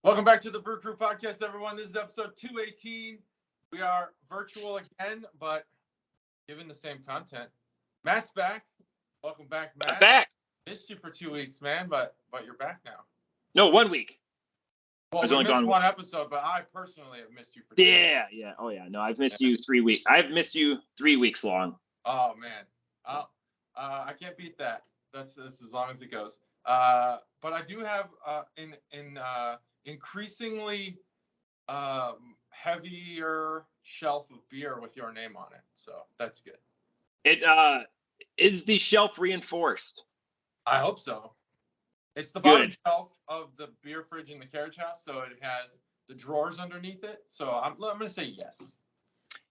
Welcome back to the Brew Crew podcast, everyone. This is episode 218. We are virtual again, but given the same content. Matt's back. Welcome back, Matt. I'm back. Missed you for 2 weeks, man, but you're back now. No, 1 week. Well, we missed one episode, but I personally have missed you for 2 weeks. Yeah. Oh, yeah. No, I've missed you 3 weeks. I've missed you 3 weeks long. Oh, man. I can't beat that. That's as long as it goes. But I do have increasingly heavier shelf of beer with your name on it, so that's good. It is the shelf reinforced? I hope so. It's the bottom shelf of the beer fridge in the carriage house, so it has the drawers underneath it. So I'm going to say yes.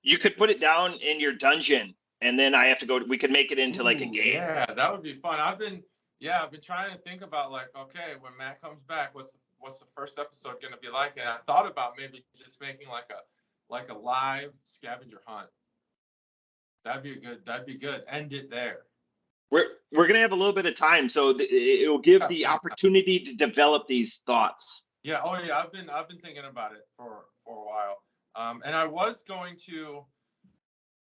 You could put it down in your dungeon, and then I have to go. We could make it into like a game. Yeah, that would be fun. I've been trying to think about like, okay, when Matt comes back, what's the first episode going to be like? And I thought about maybe just making like a live scavenger hunt. That'd be good. End it there. We're gonna have a little bit of time, so it will give the opportunity to develop these thoughts. Yeah. Oh yeah. I've been thinking about it for a while. And I was going to.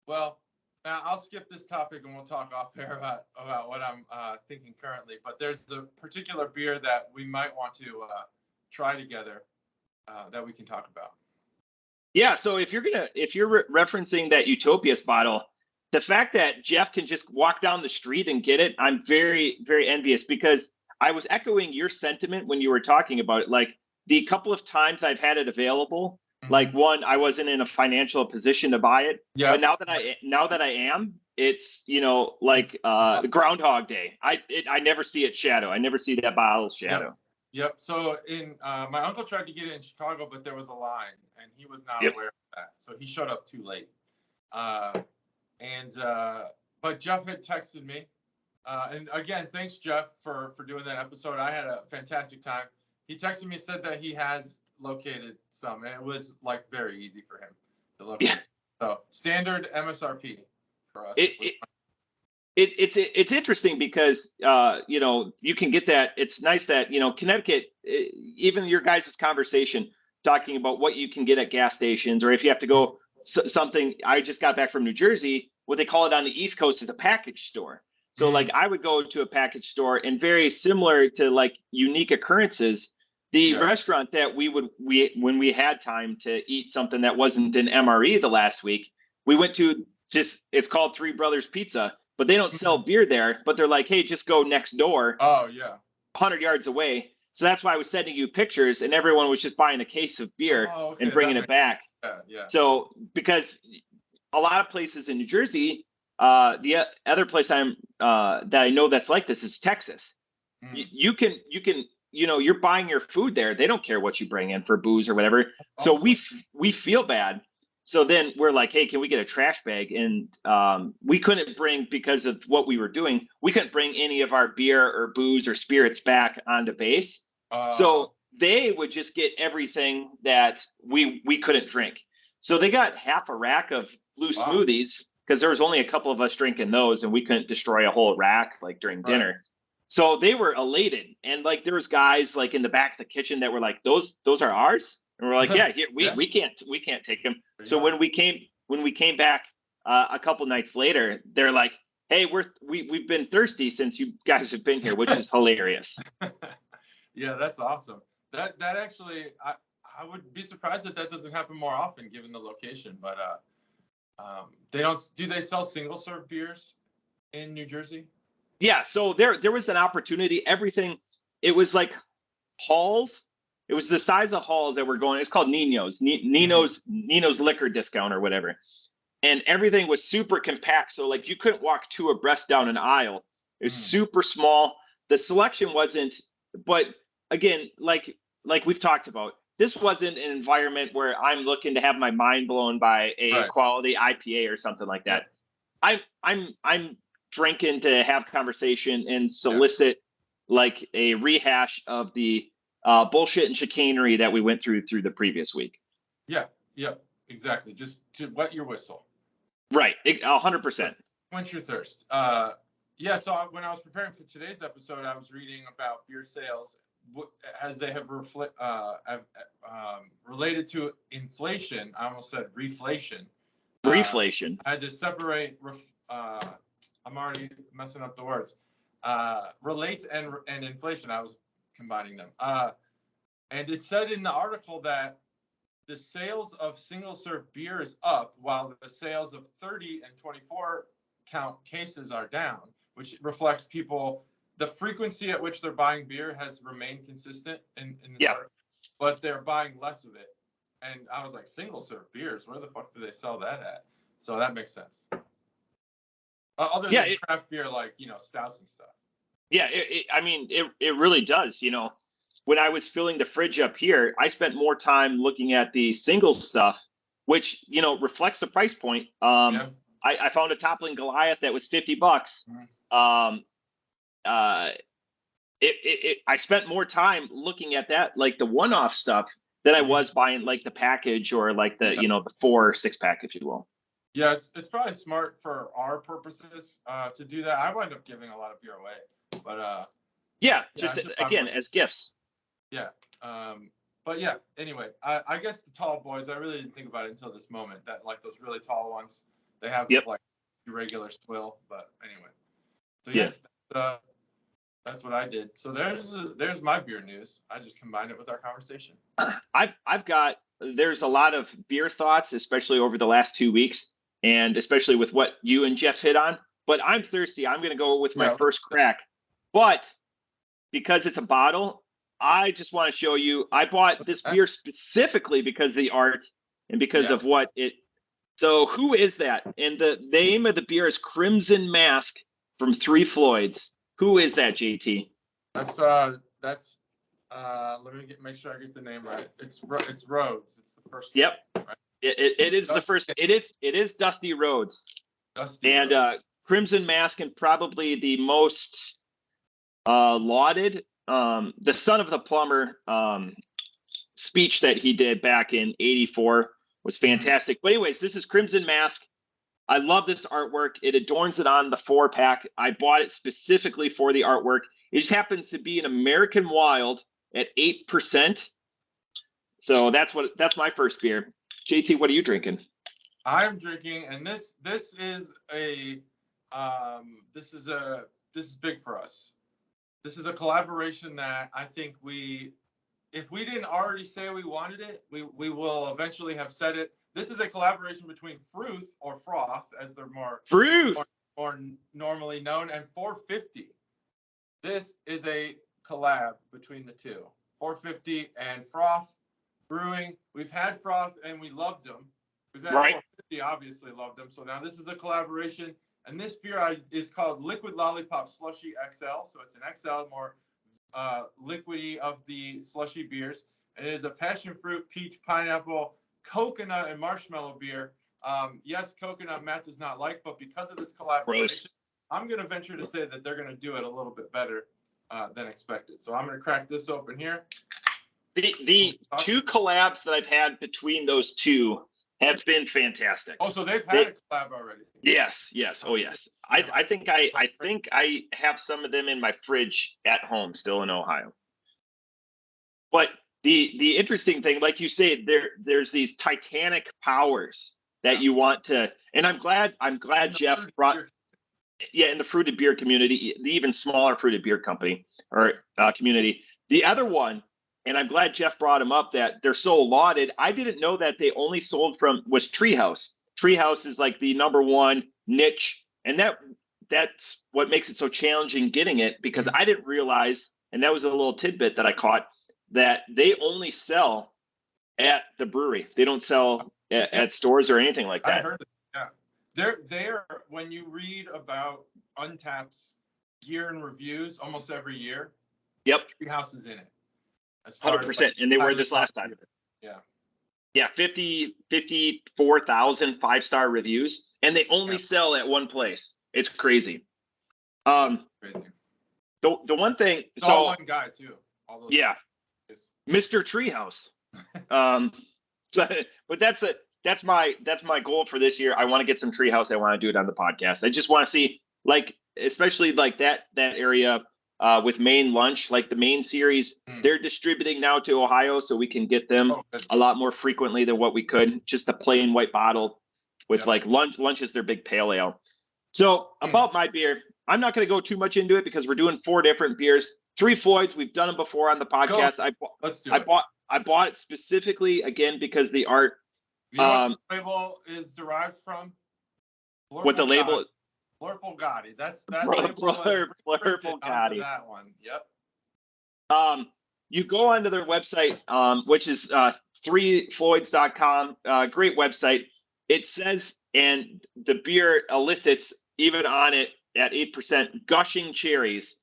Well, I'll skip this topic and we'll talk off air about what I'm thinking currently. But there's a particular beer that we might want to try together that we can talk about. Yeah. So if you're referencing that Utopias bottle. The fact that Jeff can just walk down the street and get it, I'm very, very envious, because I was echoing your sentiment when you were talking about it. Like the couple of times I've had it available, like one, I wasn't in a financial position to buy it. Yeah. But now that I am, it's, like Groundhog Day. I never see its shadow. I never see that bottle's shadow. Yep. So my uncle tried to get it in Chicago, but there was a line and he was not aware of that. So he showed up too late. But Jeff had texted me, and again, thanks Jeff for doing that episode. I had a fantastic time. He texted me, said that he has located some, and it was like very easy for him to locate. Yeah. So standard MSRP for us. It's interesting because you can get that. It's nice that Connecticut, even your guys' conversation talking about what you can get at gas stations, or if you have to go. Something I just got back from New Jersey, what they call it on the East Coast is a package store. So like I would go to a package store, and very similar to like unique occurrences, the restaurant that when we had time to eat something that wasn't an MRE the last week, we went to it's called Three Brothers Pizza, but they don't sell beer there, but they're like, hey, just go next door. Oh yeah. 100 yards away. So that's why I was sending you pictures, and everyone was just buying a case of beer and bringing it back. Yeah. So because a lot of places in New Jersey, the other place that I know that's like this is Texas. You can you're buying your food there. They don't care what you bring in for booze or whatever. So awesome. we feel bad. So then we're like, hey, can we get a trash bag? And we couldn't bring, because of what we were doing, we couldn't bring any of our beer or booze or spirits back onto base. So they would just get everything that we couldn't drink. So they got half a rack of blue smoothies, because there was only a couple of us drinking those, and we couldn't destroy a whole rack like during dinner. So they were elated. And like there was guys like in the back of the kitchen that were like, those are ours. And we're like, yeah, here, we can't take them. So when we came back a couple nights later, they're like, hey, we've been thirsty since you guys have been here, which is hilarious. Yeah, that's awesome. That actually, I would be surprised that doesn't happen more often given the location. But do they sell single serve beers in New Jersey? Yeah, so there was an opportunity. Everything, it was like halls. It was the size of halls that were going. It's called Nino's liquor discount or whatever. And everything was super compact. So like you couldn't walk two abreast down an aisle. It was super small. The selection wasn't, but again, like we've talked about, this wasn't an environment where I'm looking to have my mind blown by a quality IPA or something like that. I'm drinking to have conversation and solicit like a rehash of the bullshit and chicanery that we went through the previous week. Yeah, exactly. Just to wet your whistle. Right, 100%. Quench your thirst. So when I was preparing for today's episode, I was reading about beer sales as they have related to inflation, I almost said reflation. Reflation. I had to separate. I'm already messing up the words. Relates and inflation. I was combining them. And it said in the article that the sales of single-serve beer is up, while the sales of 30 and 24 count cases are down, which reflects people. The frequency at which they're buying beer has remained consistent in this article, but they're buying less of it. And I was like, single-serve beers, where the fuck do they sell that at? So that makes sense. Other than craft beer, like, stouts and stuff. Yeah, it really does. When I was filling the fridge up here, I spent more time looking at the single stuff, which, reflects the price point. I found a toppling Goliath that was $50. Mm-hmm. I spent more time looking at that, like the one-off stuff, than I was buying like the package or like the, the 4 or 6 pack, if you will. Yeah, it's probably smart for our purposes to do that. I wind up giving a lot of beer away, but again, as gifts. Yeah. But yeah, anyway, I guess the tall boys, I really didn't think about it until this moment, that like those really tall ones, they have like irregular swill, but anyway. So that's what I did. So there's my beer news. I just combined it with our conversation. There's a lot of beer thoughts, especially over the last 2 weeks, and especially with what you and Jeff hit on. But I'm thirsty. I'm going to go with my first crack. But because it's a bottle, I just want to show you. I bought this beer specifically because of the art and because of what it. So who is that? And the name of the beer is Crimson Mask from Three Floyds. Who is that, JT? That's let me make sure I get the name right. It's Rhodes. It's the first. Yep. One, right? It is the first. It is Dusty Rhodes. Rhodes. Crimson Mask, and probably the most lauded, the Son of the Plumber speech that he did back in '84 was fantastic. But anyways, this is Crimson Mask. I love this artwork. It adorns it on the 4-pack. I bought it specifically for the artwork. It just happens to be an American Wild at 8%. So that's my first beer. JT, what are you drinking? I'm drinking, and this is big for us. This is a collaboration that I think if we didn't already say we wanted it, we will eventually have said it. This is a collaboration between Fruth, or Froth, as they're more normally known, and 450. This is a collab between the two. 450 and Froth Brewing. We've had Froth and we loved them. We've had 450, obviously loved them. So now this is a collaboration. And this beer is called Liquid Lollipop Slushy XL. So it's an XL, more liquidy of the slushy beers. And it is a passion fruit, peach, pineapple, coconut, and marshmallow beer. Yes, coconut Matt does not like, but because of this collaboration, I'm going to venture to say that they're going to do it a little bit better than expected. So I'm going to crack this open here. The 2 collabs that I've had between those two have been fantastic. Oh, so they've had a collab already? Yes. Oh, yes. I think I have some of them in my fridge at home, still in Ohio. But the interesting thing, like you say, there's these titanic powers that you want to, and I'm glad Jeff brought. Yeah, in the fruited beer community, the even smaller fruited beer company or community. The other one, and I'm glad Jeff brought them up, that they're so lauded. I didn't know that they only sold was Treehouse. Treehouse is like the #1 niche, and that's what makes it so challenging getting it, because I didn't realize, and that was a little tidbit that I caught, that they only sell at the brewery. They don't sell at stores or anything like that. I heard that. They're when you read about Untapped's gear and reviews almost every year. Yep. Treehouse is in it. 100%. And they were this last time. Yeah. 54,000 5-star reviews, and they only sell at one place. It's crazy. The one thing. It's all one guy too. All those Mr. Treehouse. But that's my goal for this year. I want to get some Treehouse. I want to do it on the podcast. I just want to see, like, especially like that area, with Maine Lunch, like the Maine series. They're distributing now to Ohio, so we can get them a lot more frequently than what we could. Just a plain white bottle with like lunch is their big pale ale. So about my beer, I'm not going to go too much into it because we're doing 4 different beers. Three Floyds, we've done them before on the podcast. Let's do it. I bought it specifically again because the art. You know what the label is derived from? What the label? Blurple Gotti. That label was printed onto that one. Yep. You go onto their website, which is 3floyds.com. Great website. It says, and the beer elicits even on it at 8%, gushing cherries.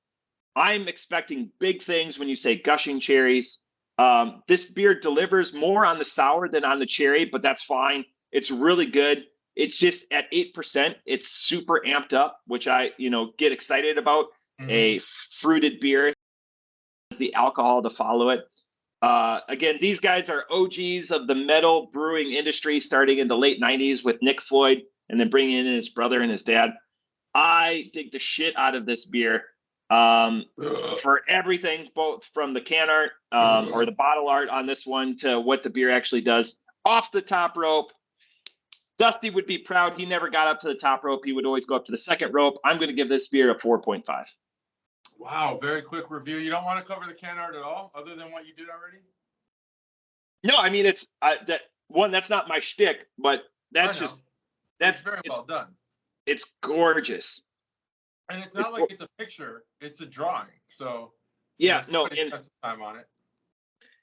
I'm expecting big things when you say gushing cherries. This beer delivers more on the sour than on the cherry, but that's fine. It's really good. It's just at 8%. It's super amped up, which I, get excited about. A fruited beer, the alcohol to follow it. Again, these guys are OGs of the metal brewing industry, starting in the late 90s with Nick Floyd, and then bringing in his brother and his dad. I dig the shit out of this beer. For everything, both from the can art or the bottle art on this one to what the beer actually does. Off the top rope, Dusty would be proud. He never got up to the top rope. He would always go up to the second rope. I'm going to give this beer a 4.5. Wow, very quick review. You don't want to cover the can art at all, other than what you did already? No, I mean it's that's not my shtick, but that's very well done. It's gorgeous. And it's not like it's a picture; it's a drawing. So and spent some time on it.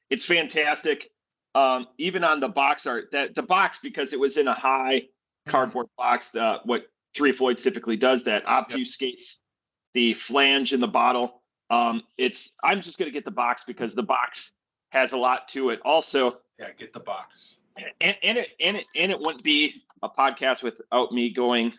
It's fantastic. Even on the box art, the box, because it was in a high cardboard box, what 3 Floyds typically does, that obfuscates the flange in the bottle. I'm just gonna get the box because the box has a lot to it. Also, get the box. And it wouldn't be a podcast without me going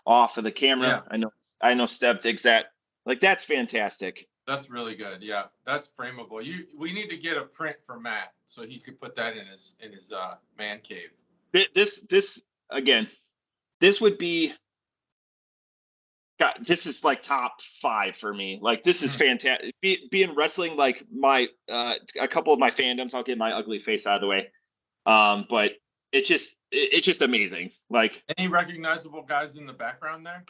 off of the camera. Yeah. I know Steb digs that. Like, that's fantastic. That's really good. Yeah, that's frameable. We need to get a print for Matt so he could put that in his man cave. This again, this would be. God, this is like top 5 for me. Like, this is fantastic. Being wrestling, like a couple of my fandoms, I'll get my ugly face out of the way. But it's just amazing. Like, any recognizable guys in the background there?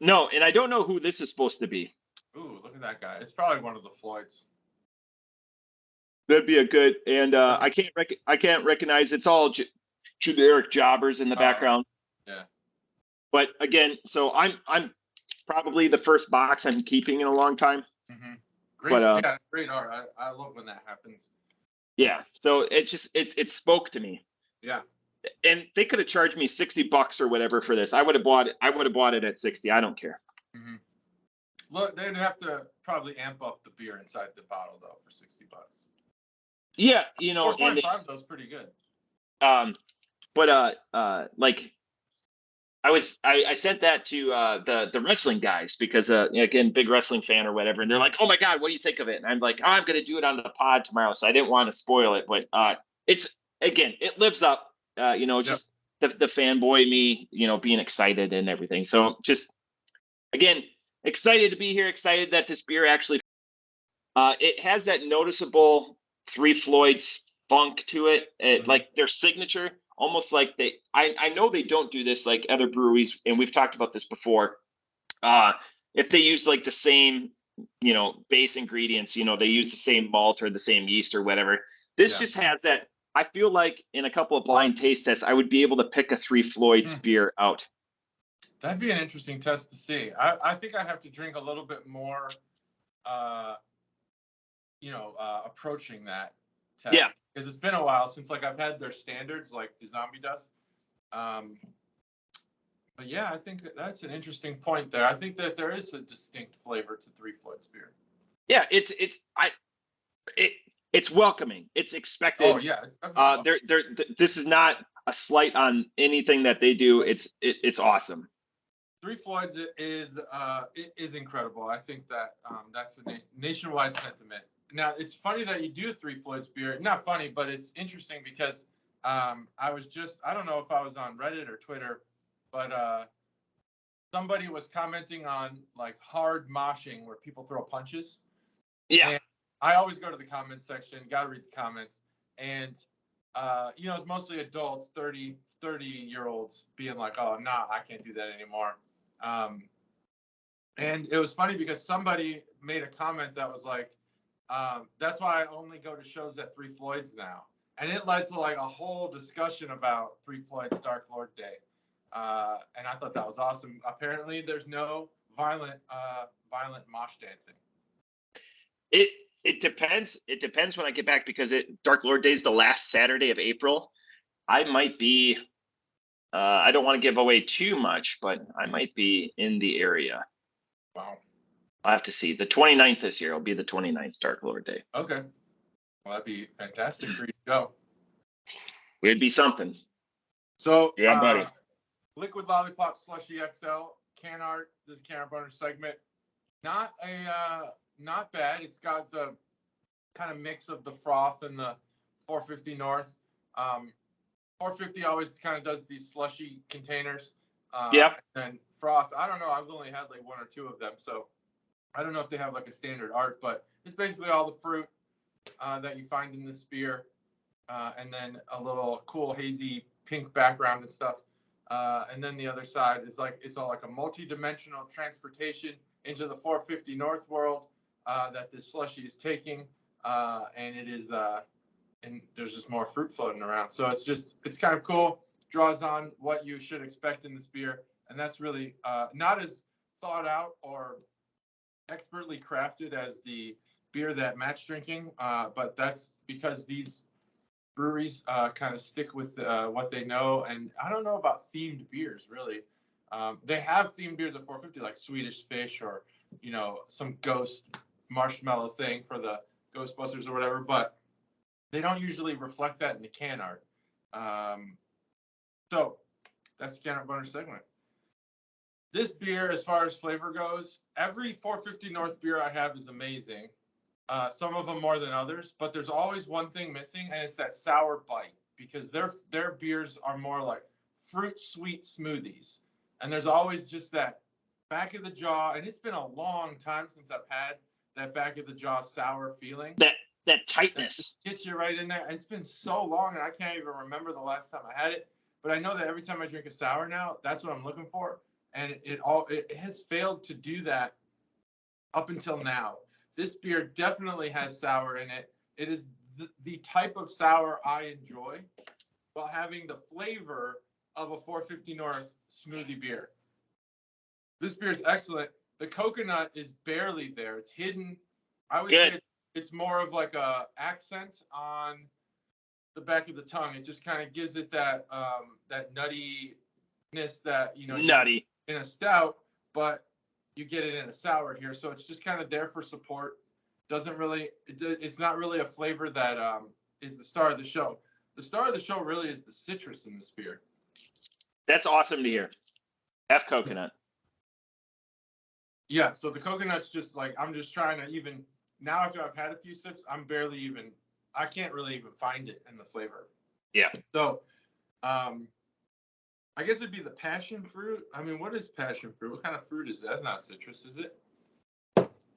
No, and I don't know who this is supposed to be. Ooh, look at that guy. It's probably one of the Floyds. That'd be a good, and I can't recognize. It's all generic jobbers in the background. Yeah. But again, so I'm probably the first box I'm keeping in a long time. Great, great art. I love when that happens. Yeah. So it spoke to me. Yeah. And they could have charged me $60 or whatever for this. I would have bought it at 60. I don't care. Look, they'd have to probably amp up the beer inside the bottle though for $60. Yeah, 4.5 though is pretty good. Like, I sent that to the wrestling guys because again, big wrestling fan or whatever, and they're like, "Oh my God, what do you think of it?" And I'm like, "Oh, I'm gonna do it on the pod tomorrow," so I didn't want to spoil it, but it lives up. Just the fanboy me, being excited and everything. So just, again, excited to be here, excited that this beer actually, it has that noticeable 3 Floyds funk to it, like their signature, almost like I know they don't do this like other breweries, and we've talked about this before. If they use like the same, base ingredients, they use the same malt or the same yeast or whatever. This just has that. I feel like in a couple of blind taste tests, I would be able to pick a 3 Floyds beer out. That'd be an interesting test to see. I think I'd have to drink a little bit more, approaching that test. Yeah. Because it's been a while since I've had their standards, like the Zombie Dust. But yeah, I think that's an interesting point there. I think that there is a distinct flavor to 3 Floyds beer. Yeah, it's welcoming. It's expected. Oh yeah, it's this is not a slight on anything that they do. It's awesome. 3 Floyds is incredible. I think that that's a nationwide sentiment. Now it's funny that you do 3 Floyds beer. Not funny, but it's interesting because I don't know if I was on Reddit or Twitter, but somebody was commenting on like hard moshing where people throw punches. Yeah. And I always go to the comments section, got to read the comments. And, it's mostly adults, 30-year-olds being like, oh, nah, I can't do that anymore. And it was funny because somebody made a comment that was like, that's why I only go to shows at Three Floyds now. And it led to like a whole discussion about Three Floyds Dark Lord Day. And I thought that was awesome. Apparently there's no violent mosh dancing. It depends. It depends when I get back because Dark Lord Day is the last Saturday of April. I might be. I don't want to give away too much, but I might be in the area. Wow. I'll have to see. The 29th this year will be the 29th Dark Lord Day. Okay. Well, that'd be fantastic for you to go. It'd be something. So, yeah, buddy. Liquid Lollipop Slushy XL can art. This is a can art bonus segment. Not bad. It's got the kind of mix of the froth and the 450 North. 450 always kind of does these slushy containers. Yeah. And froth, I don't know. I've only had like one or two of them, so I don't know if they have like a standard art, but it's basically all the fruit that you find in this beer, and then a little cool hazy pink background and stuff. And then the other side is like it's all like a multi-dimensional transportation into the 450 North world that this slushy is taking, and it is and there's just more fruit floating around. So it's kind of cool. Draws on what you should expect in this beer, and that's really not as thought out or expertly crafted as the beer that Matt's drinking, but that's because these breweries kind of stick with what they know. And I don't know about themed beers, really. They have themed beers at 450, like Swedish Fish or, some ghost marshmallow thing for the Ghostbusters or whatever, but they don't usually reflect that in the can art. So that's the can art bonus segment. This beer, as far as flavor goes, every 450 North beer I have is amazing. Some of them more than others, but there's always one thing missing, and it's that sour bite, because their beers are more like fruit sweet smoothies. And there's always just that back of the jaw, and it's been a long time since I've had that back of the jaw sour feeling. That tightness. That gets you right in there. It's been so long, and I can't even remember the last time I had it. But I know that every time I drink a sour now, that's what I'm looking for. And it has failed to do that up until now. This beer definitely has sour in it. It is the type of sour I enjoy while having the flavor of a 450 North smoothie beer. This beer is excellent. The coconut is barely there. It's hidden. I would say it's more of like a accent on the back of the tongue. It just kind of gives it that nuttiness that, nutty in a stout, but you get it in a sour here. So it's just kind of there for support. It's not really a flavor that is the star of the show. The star of the show really is the citrus in this beer. That's awesome to hear. F coconut. Yeah, so the coconut's just like, I'm just trying to even, now after I've had a few sips, I can't really even find it in the flavor. Yeah. So, I guess it'd be the passion fruit. I mean, what is passion fruit? What kind of fruit is that? It's not citrus, is it?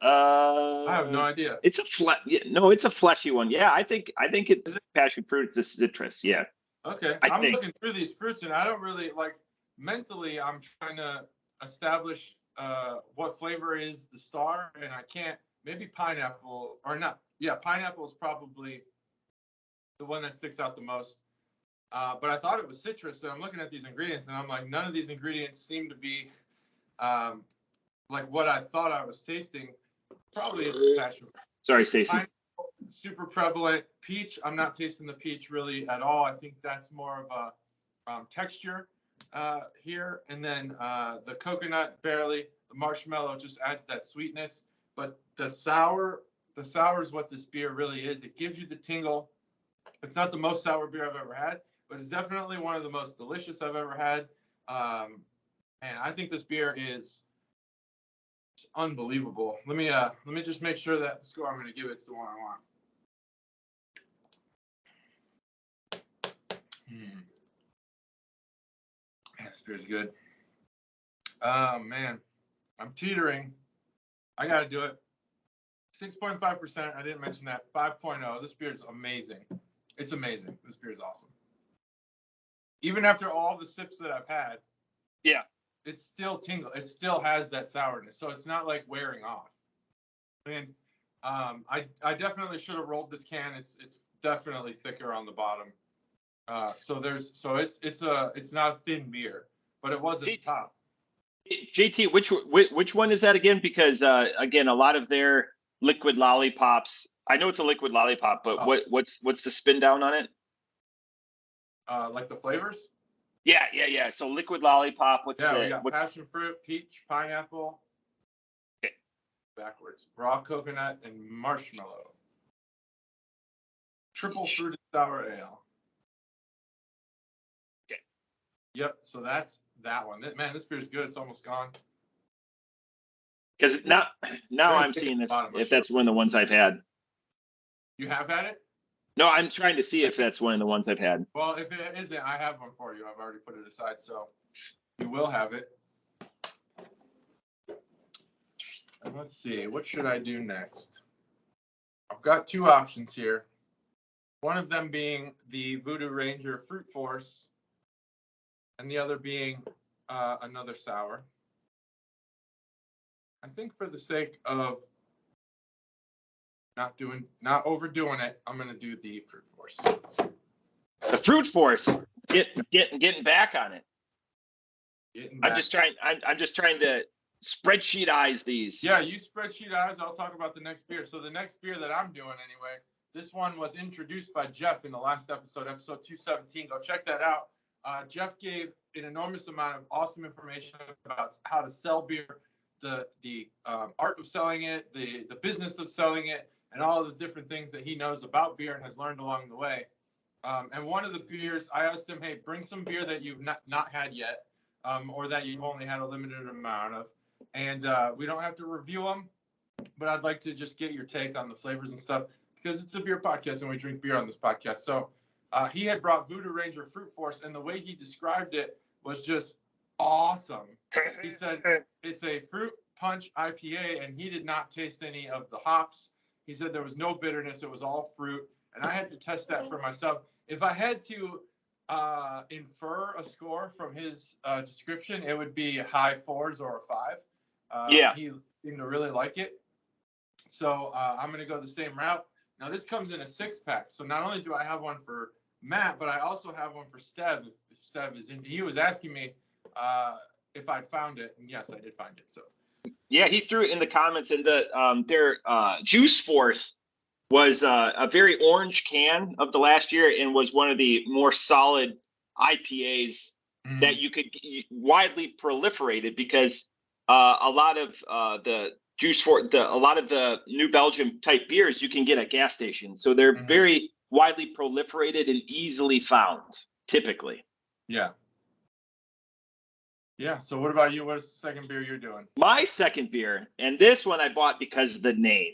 I have no idea. It's it's a fleshy one. Yeah, I think it's passion fruit. It's a citrus. Yeah. Okay. I'm looking through these fruits, and I don't really mentally. I'm trying to establish what flavor is the star, and I can't. Maybe pineapple or not. Yeah, pineapple is probably the one that sticks out the most. But I thought it was citrus, and I'm looking at these ingredients, and I'm like, none of these ingredients seem to be like what I thought I was tasting. Probably it's passion. Sorry, Stacey. Super prevalent. Peach, I'm not tasting the peach really at all. I think that's more of a texture here. And then the coconut, barely. The marshmallow just adds that sweetness. But the sour is what this beer really is. It gives you the tingle. It's not the most sour beer I've ever had, but it's definitely one of the most delicious I've ever had. And I think this beer is unbelievable. Let me just make sure that the score I'm going to give it's the one I want. Man, this beer's good. Oh man, I'm teetering. I gotta do it. 6.5%. I didn't mention that. 5.0. This beer is amazing. It's amazing. This beer is awesome. Even after all the sips that I've had, Yeah, it's still tingle. It still has that sourness, so it's not like wearing off. And I definitely should have rolled this can. It's definitely thicker on the bottom. So it's not a thin beer, but it was at the top. JT, which one is that again? Because again, a lot of their liquid lollipops. I know it's a liquid lollipop, but what's the spin down on it? Like the flavors? Yeah. So liquid lollipop. We got passion fruit, peach, pineapple. Okay. Backwards. Raw coconut and marshmallow. Triple fruited sour ale. Okay. Yep. So that's that one. Man, this beer's good. It's almost gone. Because now I'm seeing if that's one of the ones I've had. You have had it? No, I'm trying to see if that's one of the ones I've had. Well, if it isn't, I have one for you. I've already put it aside, so you will have it. And let's see, what should I do next? I've got two options here. One of them being the Voodoo Ranger Fruit Force, and the other being another sour. I think for the sake of not overdoing it, I'm gonna do the Fruit Force. The Fruit Force, getting back on it. I'm just trying to spreadsheet eyes these. Yeah, you spreadsheet eyes. I'll talk about the next beer. So the next beer that I'm doing anyway, this one was introduced by Jeff in the last episode 217. Go check that out. Jeff gave an enormous amount of awesome information about how to sell beer, the art of selling it, the business of selling it, and all of the different things that he knows about beer and has learned along the way. And one of the beers, I asked him, hey, bring some beer that you've not had yet, or that you've only had a limited amount of. And we don't have to review them, but I'd like to just get your take on the flavors and stuff, because it's a beer podcast and we drink beer on this podcast. So he had brought Voodoo Ranger Fruit Force, and the way he described it was just awesome. He said it's a fruit punch IPA, and he did not taste any of the hops. He said there was no bitterness. It was all fruit. And I had to test that for myself. If I had to infer a score from his description, it would be high 4s or a 5. He seemed to really like it. So I'm going to go the same route. Now, this comes in a 6-pack. So not only do I have one for Matt, but I also have one for Stev. If Stev is in, he was asking me if I'd found it. And yes, I did find it. So. Yeah, he threw it in the comments, and their Juice Force was a very orange can of the last year, and was one of the more solid IPAs that you could widely proliferated, because a lot of the a lot of the New Belgium type beers you can get at gas stations, so they're very widely proliferated and easily found typically. Yeah. So what about you? What's the second beer you're doing? My second beer, and this one I bought because of the name.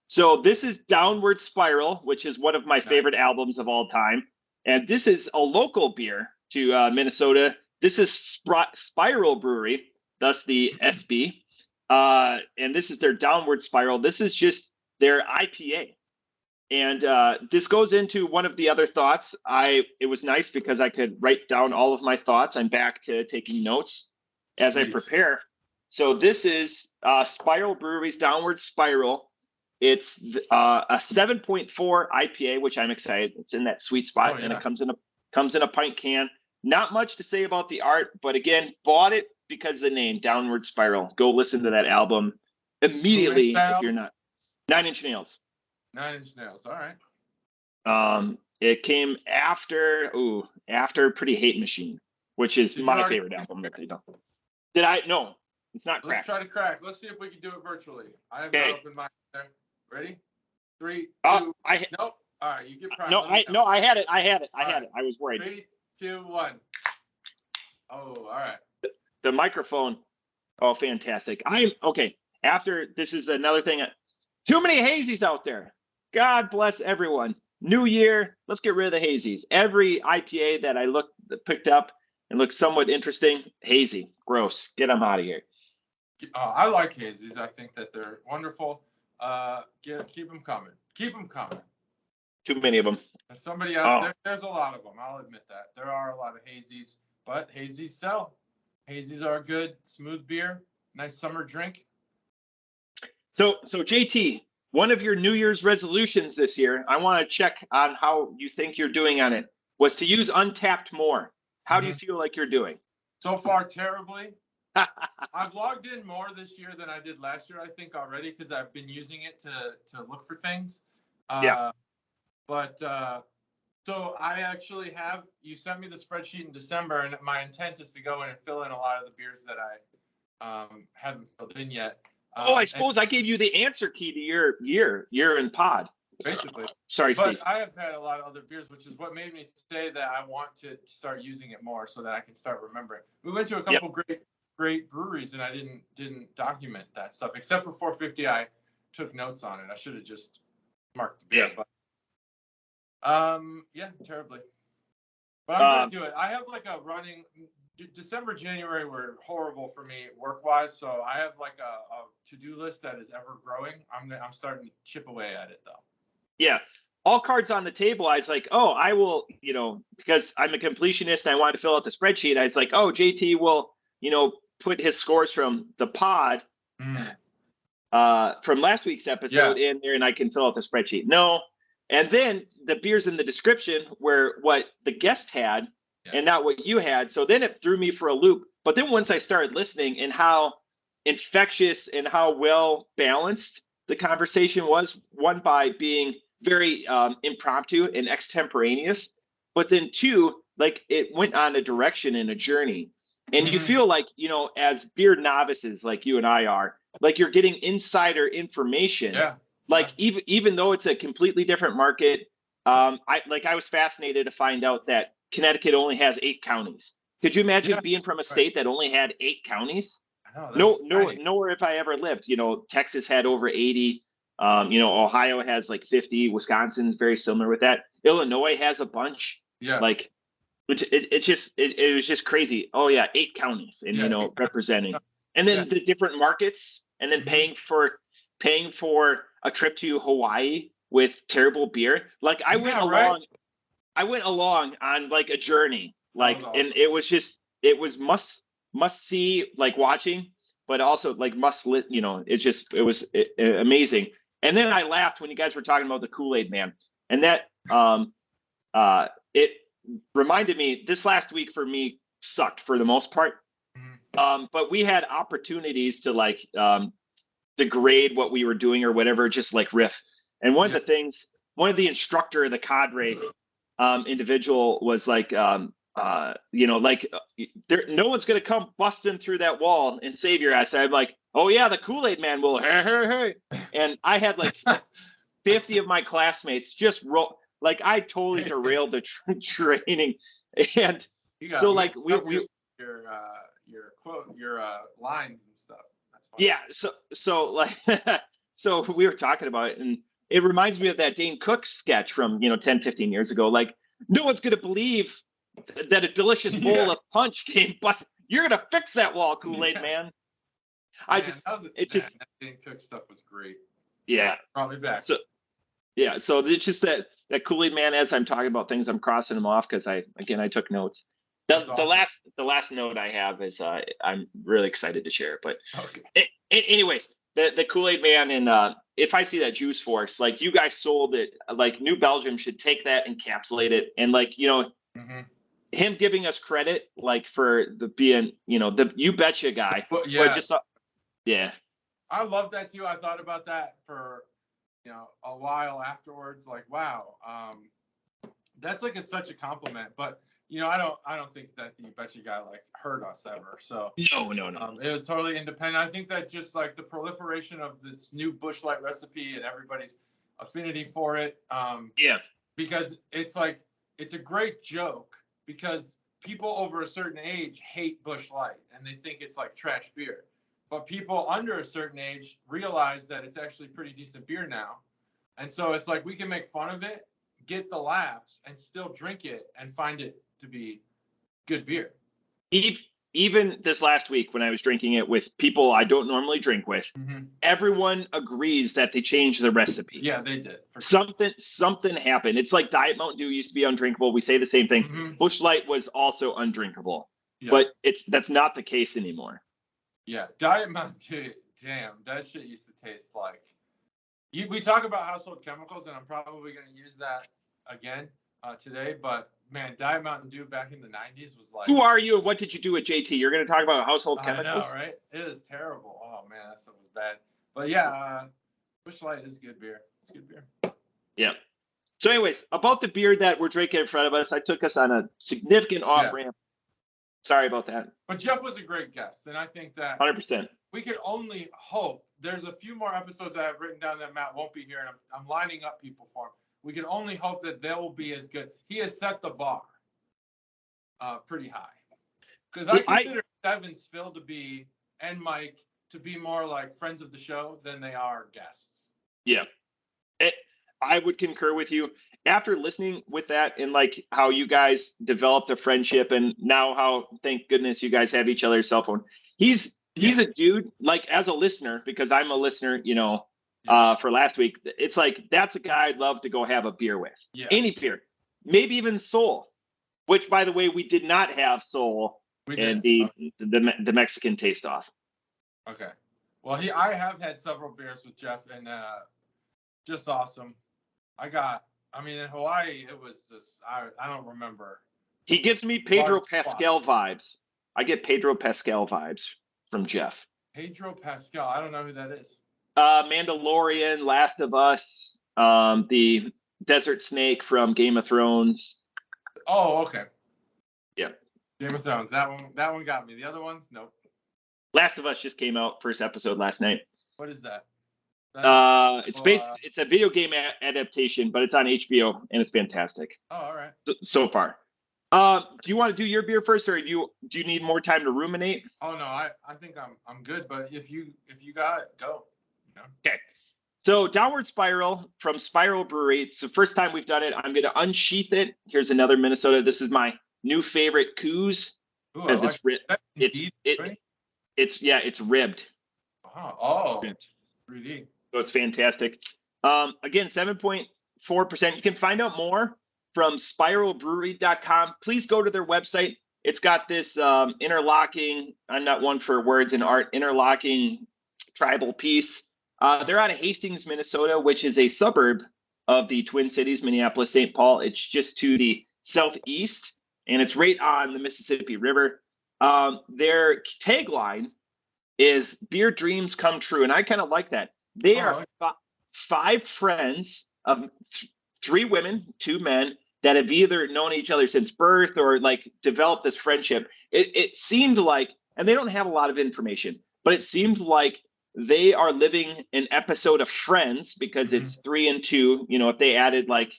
So this is Downward Spiral, which is one of my favorite albums of all time. And this is a local beer to Minnesota. This is Spiral Brewery, thus the SB. And this is their Downward Spiral. This is just their IPA. And this goes into one of the other thoughts. It was nice because I could write down all of my thoughts. I'm back to taking notes as I prepare. So this is Spiral Brewery's Downward Spiral. It's a 7.4 IPA, which I'm excited. It's in that sweet spot, and it comes in a pint can. Not much to say about the art, but again, bought it because of the name, Downward Spiral. Go listen to that album immediately if you're not. 9 Inch Nails. 9 Inch Nails. All right. It came after Pretty Hate Machine, which is my favorite album that they don't. Did I? No, it's not cracked. Let's try to crack. Let's see if we can do it virtually. I have not opened mine there. Ready? 3, 2. Nope. All right, you get prime. I had it. I was worried. 3, 2, 1. Oh, all right. The microphone. Oh, fantastic. I'm okay. After this is another thing. Too many hazies out there. God bless everyone. New year. Let's get rid of the hazies. Every IPA that I picked up and look somewhat interesting. Hazy, gross. Get them out of here. I like hazies. I think that they're wonderful. Keep them coming. Keep them coming. Too many of them. There's somebody out there. There's a lot of them. I'll admit that. There are a lot of hazies, but hazies sell. Hazies are a good, smooth beer. Nice summer drink. So JT, one of your New Year's resolutions this year, I want to check on how you think you're doing on it, was to use Untapped more. How do you feel like you're doing? So far, terribly. I've logged in more this year than I did last year, I think, already, because I've been using it to look for things. But so I actually have, you sent me the spreadsheet in December, and my intent is to go in and fill in a lot of the beers that I haven't filled in yet. I suppose I gave you the answer key to your year in pod. Basically. Sorry, but Steve. I have had a lot of other beers, which is what made me say that I want to start using it more so that I can start remembering. We went to a couple great breweries, and I didn't document that stuff, except for 450. I took notes on it. I should have just marked the beer, but terribly. But I'm gonna do it. I have like a running December, January were horrible for me work-wise, so I have like a to-do list that is ever growing. I'm starting to chip away at it though. Yeah. All cards on the table. I was like, I will, because I'm a completionist, I wanted to fill out the spreadsheet. I was like, JT will, put his scores from the pod from last week's episode in there, and I can fill out the spreadsheet. No. And then the beers in the description were what the guest had and not what you had. So then it threw me for a loop. But then once I started listening and how infectious and how well balanced the conversation was, one by being very impromptu and extemporaneous, but then two, like it went on a direction and a journey. And you feel like, as beer novices like you and I are, like you're getting insider information. Like even though it's a completely different market, I was fascinated to find out that Connecticut only has 8 counties. Could you imagine being from a state that only had 8 counties? Nowhere if I ever lived. Texas had over 80. Ohio has like 50. Wisconsin's very similar with that. Illinois has a bunch. Like, which it was just crazy. 8 counties and representing, and then the different markets, and then paying for a trip to Hawaii with terrible beer. Like I went along on like a journey, like, awesome. And it was must see, like watching, but also like must lit, it was amazing. And then I laughed when you guys were talking about the Kool-Aid Man, and that it reminded me, this last week for me sucked for the most part. But we had opportunities to like degrade what we were doing or whatever, just like riff. And one of the instructor, the cadre individual was like, no one's going to come busting through that wall and save your ass. I'm like, the Kool-Aid Man will, hey. And I had like 50 of my classmates just roll. Like I totally derailed the training. And so like we your quote, your lines and stuff. That's fun. Yeah. So like, so we were talking about it, and it reminds me of that Dane Cook sketch from, 10, 15 years ago. Like, no one's going to believe that a delicious bowl of punch came busting. You're going to fix that wall, Kool-Aid Man. That Dane Cook stuff was great. Yeah. Probably back. So it's just that Kool-Aid Man, as I'm talking about things, I'm crossing them off because I took notes. The last note I have is I'm really excited to share. But anyways, the Kool-Aid Man, and if I see that Juice Force, like you guys sold it, like New Belgium should take that, encapsulate it, and like him giving us credit like for the being the You Betcha guy. But just yeah. I love that too. I thought about that for a while afterwards. Like, wow, that's like such a compliment. But I don't think that the You Betcha guy like hurt us ever. So no. It was totally independent. I think that just like the proliferation of this new Busch Light recipe and everybody's affinity for it. Because it's like it's a great joke because people over a certain age hate Busch Light and they think it's like trash beer. But people under a certain age realize that it's actually pretty decent beer now. And so it's like we can make fun of it, get the laughs, and still drink it and find it to be good beer. Even this last week when I was drinking it with people I don't normally drink with, Mm-hmm. everyone agrees that they changed the recipe. Yeah, they did. For sure. Something happened. It's like Diet Mountain Dew used to be undrinkable. We say the same thing. Mm-hmm. Busch Light was also undrinkable, Yeah. but that's not the case anymore. Yeah, Diet Mountain Dew, damn, that shit used to taste like. We talk about household chemicals, and I'm probably going to use that again today. But man, Diet Mountain Dew back in the '90s was like. Who are you? What did you do at JT? You're going to talk about household chemicals? I know, right? It is terrible. Oh man, that stuff was bad. But yeah, Busch Light is good beer. It's good beer. Yeah. So, anyways, about the beer that we're drinking in front of us, I took us on a significant off ramp. Sorry about that. But Jeff was a great guest, and I think that 100%. We could only hope. There's a few more episodes I have written down that Matt won't be here, and I'm lining up people for him. We can only hope that they will be as good. He has set the bar pretty high. Because I consider Devin Spill to be, and Mike, to be more like friends of the show than they are guests. Yeah. I would concur with you. After listening with that and like how you guys developed a friendship and now how, thank goodness, you guys have each other's cell phone. He's a dude, like as a listener, because I'm a listener, for last week, it's like, that's a guy I'd love to go have a beer with. Yes. Any beer. Maybe even Soul, which, by the way, we did not have Soul in the Mexican taste off. Okay. Well, I have had several beers with Jeff, and just awesome. In Hawaii, it was just, I don't remember. He gives me Pedro Pascal vibes. I get Pedro Pascal vibes from Jeff. Pedro Pascal. I don't know who that is. Mandalorian, Last of Us, the Desert Snake from Game of Thrones. Oh, okay. Yeah. Game of Thrones. That one got me. The other ones, nope. Last of Us just came out, first episode last night. What is that? It's a video game adaptation, but it's on HBO and it's fantastic. Oh, all right. So far. Do you want to do your beer first, or do you need more time to ruminate? Oh no, I think I'm good, but if you got it, go. Okay. So Downward Spiral from Spiral Brewery. It's the first time we've done it. I'm going to unsheath it. Here's another Minnesota. This is my new favorite Coos. Ooh, It's ribbed. Oh. Ribbed. 3D. So it's fantastic. Again, 7.4%. You can find out more from spiralbrewery.com. Please go to their website. It's got this interlocking, I'm not one for words and art, interlocking tribal piece. They're out of Hastings, Minnesota, which is a suburb of the Twin Cities, Minneapolis, St. Paul. It's just to the southeast, and it's right on the Mississippi River. Their tagline is "Beer Dreams Come True," and I kind of like that. They are five friends of 3 women, 2 men that have either known each other since birth or like developed this friendship. It seemed like, and they don't have a lot of information, but it seemed like they are living an episode of Friends because it's 3 and 2. If they added like,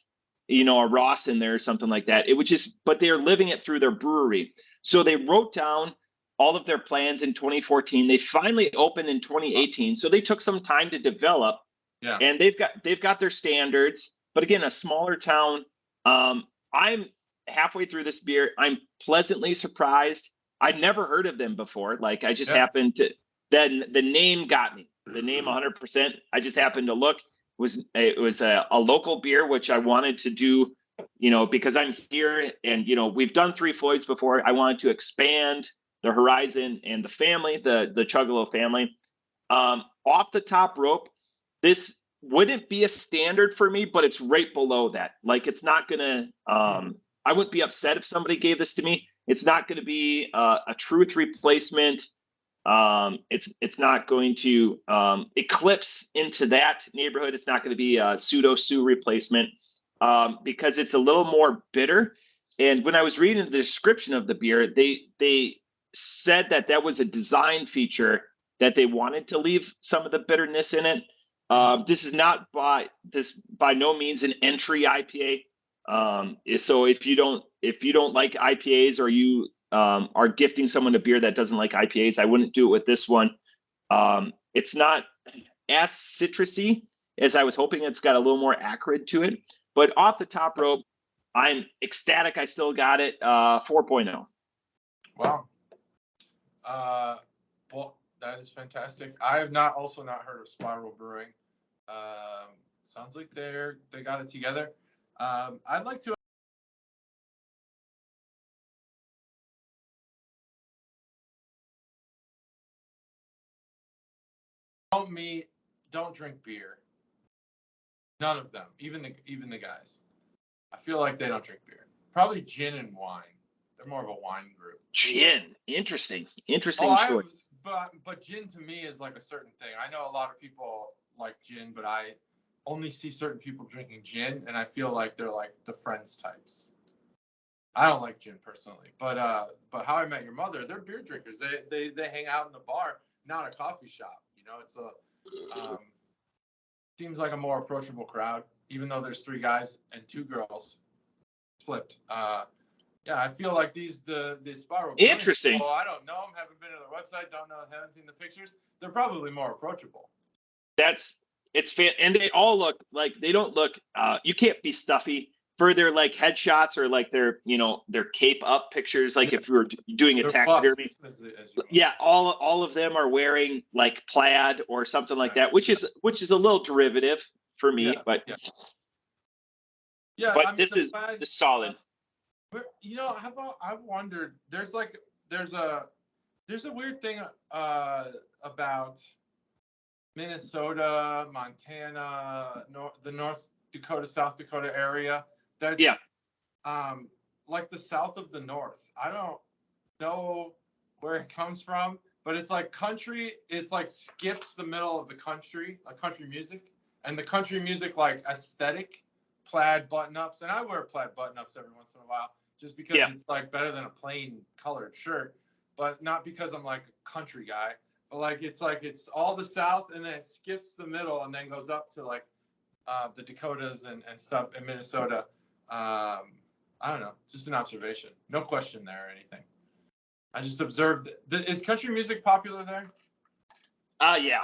a Ross in there or something like that, it would but they're living it through their brewery. So they wrote down all of their plans in 2014. They finally opened in 2018. So they took some time to develop. Yeah. And they've got their standards, but again, a smaller town. I'm halfway through this beer. I'm pleasantly surprised. I'd never heard of them before. Like I just happened to, then the name got me. The name 100%. I just happened to look. It was a local beer, which I wanted to do, because I'm here and, we've done 3 Floyds before. I wanted to expand the horizon and the family, the Chuggalo family. Off the top rope, this wouldn't be a standard for me, but it's right below that. Like it's not gonna. I wouldn't be upset if somebody gave this to me. It's not going to be a truth replacement. It's not going to eclipse into that neighborhood. It's not going to be a pseudo Sue replacement because it's a little more bitter. And when I was reading the description of the beer, they said that was a design feature that they wanted to leave some of the bitterness in it. This is not by no means an entry IPA. So if you don't like IPAs or you are gifting someone a beer that doesn't like IPAs, I wouldn't do it with this one. It's not as citrusy as I was hoping. It's got a little more acrid to it, but off the top rope, I'm ecstatic. I still got it 4.0. Wow. Well, that is fantastic. I have not heard of Spiral Brewing. Sounds like they got it together. I'd like to. Don't drink beer. None of them, even the guys. I feel like they don't drink beer. Probably gin and wine. They're more of a wine group. Gin, interesting choice. But gin to me is like a certain thing. I know a lot of people like gin, but I only see certain people drinking gin, and I feel like they're like the Friends types. I don't like gin personally, but How I Met Your Mother, they're beer drinkers. They hang out in the bar, not a coffee shop. It's a seems like a more approachable crowd, even though there's 3 guys and 2 girls flipped. Yeah, I feel like the Spiral. Interesting. Well, I don't know them, haven't been to their website, haven't seen the pictures. They're probably more approachable. And they all look like they don't look. You can't be stuffy for their like headshots or like their cape up pictures. Like if we were doing a taxidermy, yeah, all of them are wearing like plaid or something like that, which is a little derivative for me, but this is solid. How about I've wondered? There's a weird thing about Minnesota, Montana, the North Dakota, South Dakota area. That's like the south of the North. I don't know where it comes from, but it's like country. It's like skips the middle of the country, like country music, and the country music like aesthetic, plaid button-ups, and I wear plaid button-ups every once in a while, just because it's like better than a plain colored shirt, but not because I'm like a country guy. But like it's all the South, and then it skips the middle, and then goes up to like the Dakotas and stuff in Minnesota. I don't know, just an observation. No question there or anything. I just observed. Is country music popular there? Yeah.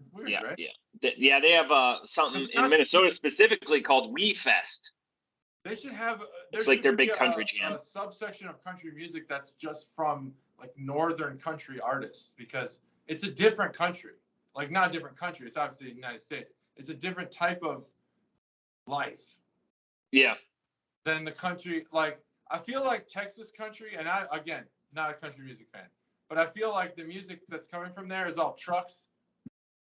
It's weird, right? Yeah. They have something in Minnesota specifically called Wee Fest. They should have. It's like their big country jam. A subsection of country music that's just from like northern country artists, because it's a different country. Like not a different country. It's obviously the United States. It's a different type of life. Yeah. Than the country. Like I feel like Texas country, and I again not a country music fan, but I feel like the music that's coming from there is all trucks,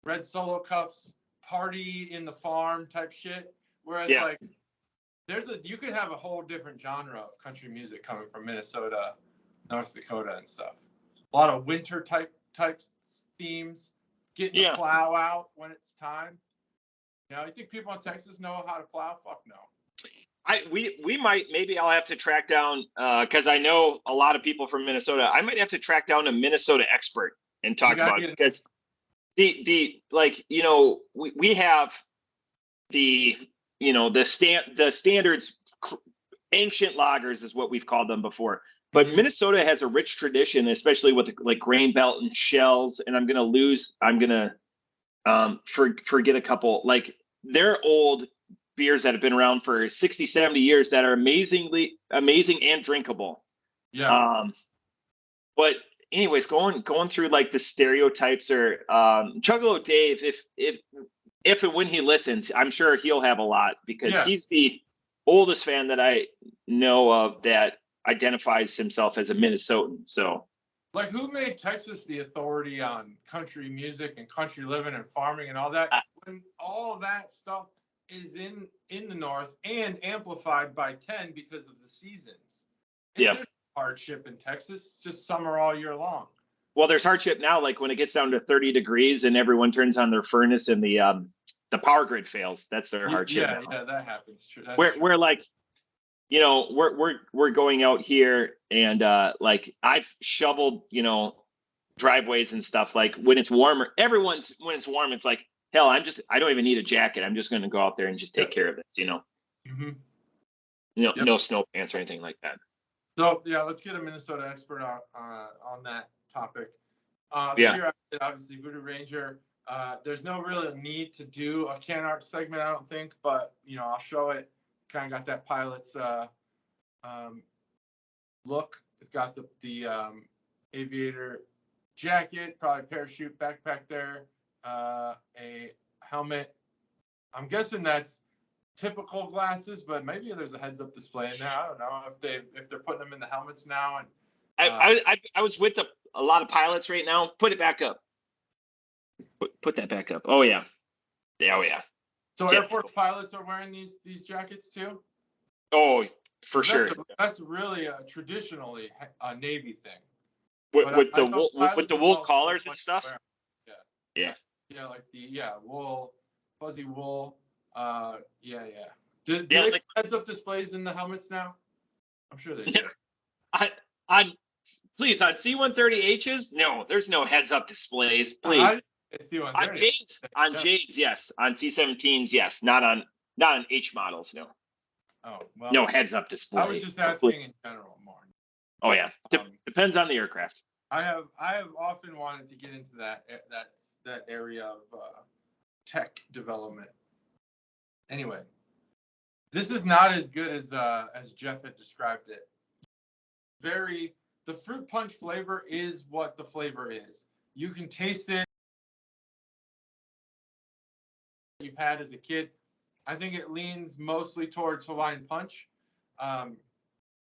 red Solo cups, party in the farm type shit. Whereas like you could have a whole different genre of country music coming from Minnesota, North Dakota, and stuff. A lot of winter type themes, getting the plow out when it's time. You think people in Texas know how to plow? Fuck no. We might, maybe I'll have to track down, because I know a lot of people from Minnesota. I might have to track down a Minnesota expert and talk about it, because we have the standards, ancient lagers is what we've called them before. But Minnesota has a rich tradition, especially with like grain belt and shells. And I'm gonna forget a couple. Like they're old beers that have been around for 60, 70 years that are amazing and drinkable. Yeah. But anyways, going through like the stereotypes, or Chuggalo Dave, if and when he listens, I'm sure he'll have a lot, because he's the oldest fan that I know of that identifies himself as a Minnesotan. So like, who made Texas the authority on country music and country living and farming and all that, when all that stuff is in the North and amplified by 10 because of the seasons? There's hardship in Texas. It's just summer all year long. Well, there's hardship now, like when it gets down to 30 degrees and everyone turns on their furnace and the power grid fails. That's their hardship. Yeah, that happens. True. We're like, we're going out here, and like I've shoveled, driveways and stuff. Like when it's warmer, when it's warm, it's like, hell, I don't even need a jacket. I'm just going to go out there and just take care of this, no snow pants or anything like that. So let's get a Minnesota expert on that topic. Here, obviously, Voodoo Ranger. There's no real need to do a can art segment, I don't think, but I'll show it. Kind of got that pilot's look. It's got the aviator jacket, probably parachute backpack there, a helmet. I'm guessing that's typical glasses, but maybe there's a heads-up display in there. I don't know if they're putting them in the helmets now. And I was with a lot of pilots right now. Put it back up. Put that back up. Oh yeah. Oh yeah. So Air Force pilots are wearing these jackets too? Oh, for sure. That's really traditionally a Navy thing. With the wool collars and stuff. Yeah. Yeah, like wool, fuzzy wool. Do they put heads-up displays in the helmets now? I'm sure they do. On C-130Hs, no, there's no heads-up displays. Please. On J's, yes. On C-17s, yes. Not on H models, no. Oh well. No heads-up display. I was just asking in general more. Oh yeah, depends on the aircraft. I have often wanted to get into that area of tech development. Anyway, this is not as good as Jeff had described it. The fruit punch flavor is what the flavor is. You can taste it. You've had as a kid. I think it leans mostly towards Hawaiian Punch,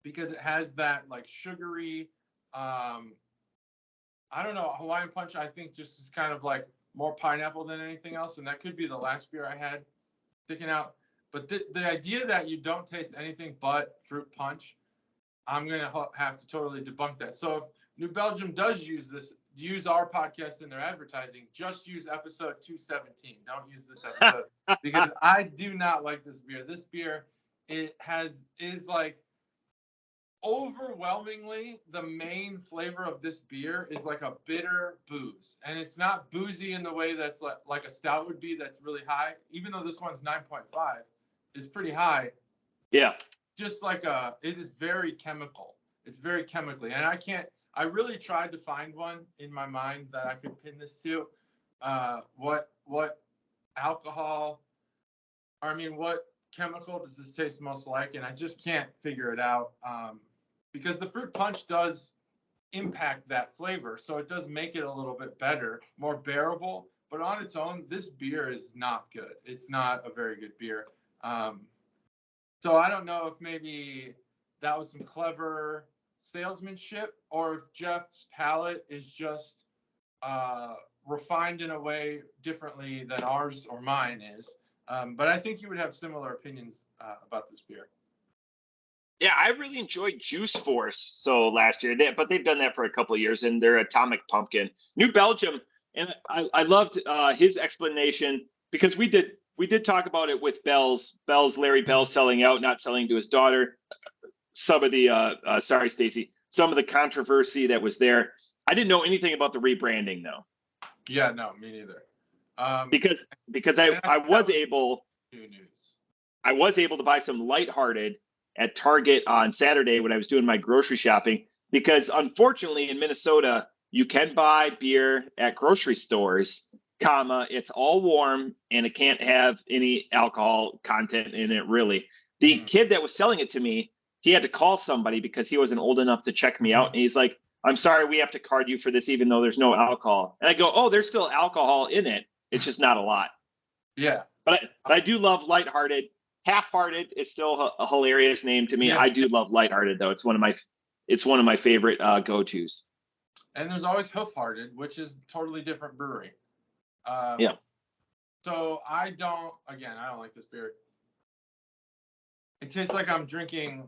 because it has that like sugary. I don't know, Hawaiian Punch. I think just is kind of like more pineapple than anything else, and that could be the last beer I had sticking out. But the idea that you don't taste anything but fruit punch, I'm gonna have to totally debunk that. So if New Belgium does use our podcast in their advertising, just use episode 217. Don't use this episode because I do not like this beer. This beer, is like overwhelmingly the main flavor of this beer is like a bitter booze, and it's not boozy in the way that's like a stout would be. That's really high, even though this one's 9.5, is pretty high. Yeah. Just like it is very chemical. It's very chemically, and I really tried to find one in my mind that I could pin this to. What alcohol, what chemical does this taste most like? And I just can't figure it out, because the fruit punch does impact that flavor. So it does make it a little bit better, more bearable, but on its own, this beer is not good. It's not a very good beer. So I don't know if maybe that was some clever salesmanship, or if Jeff's palate is just refined in a way differently than ours or mine is. But I think you would have similar opinions about this beer. Yeah, I really enjoyed Juice Force last year, but they've done that for a couple of years, and their Atomic Pumpkin. New Belgium, and I loved his explanation, because we did talk about it with Larry Bell selling out, not selling to his daughter. Some of the sorry, Stacy, some of the controversy that was there. I didn't know anything about the rebranding though. Yeah, no, me neither. Because I was able to buy some Lighthearted at Target on Saturday when I was doing my grocery shopping, because unfortunately in Minnesota you can buy beer at grocery stores, it's all warm and it can't have any alcohol content in it really. The kid that was selling it to me, he had to call somebody because he wasn't old enough to check me out, and he's like, "I'm sorry, we have to card you for this even though there's no alcohol." And I go, "Oh, there's still alcohol in it. It's just not a lot." Yeah. But I do love Lighthearted. Half-Hearted is still a hilarious name to me. Yeah. I do love Lighthearted though. It's one of my favorite go-tos. And there's always Hoof-Hearted, which is totally different brewery. Yeah. So I don't like this beer. It tastes like I'm drinking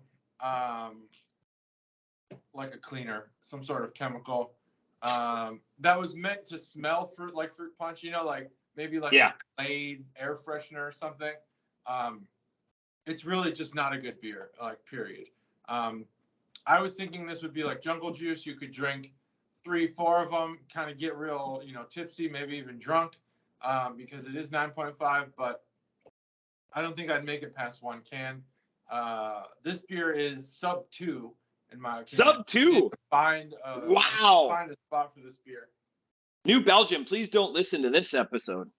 like a cleaner, some sort of chemical that was meant to smell fruit, like fruit punch, like maybe like a Glade air freshener or something. It's really just not a good beer, like period. I was thinking this would be like Jungle Juice. You could drink 3-4 of them, kind of get real, tipsy, maybe even drunk, because it is 9.5, but I don't think I'd make it past one can. This beer is sub 2 in my opinion. Sub 2. Find a spot for this beer. New Belgium, please don't listen to this episode.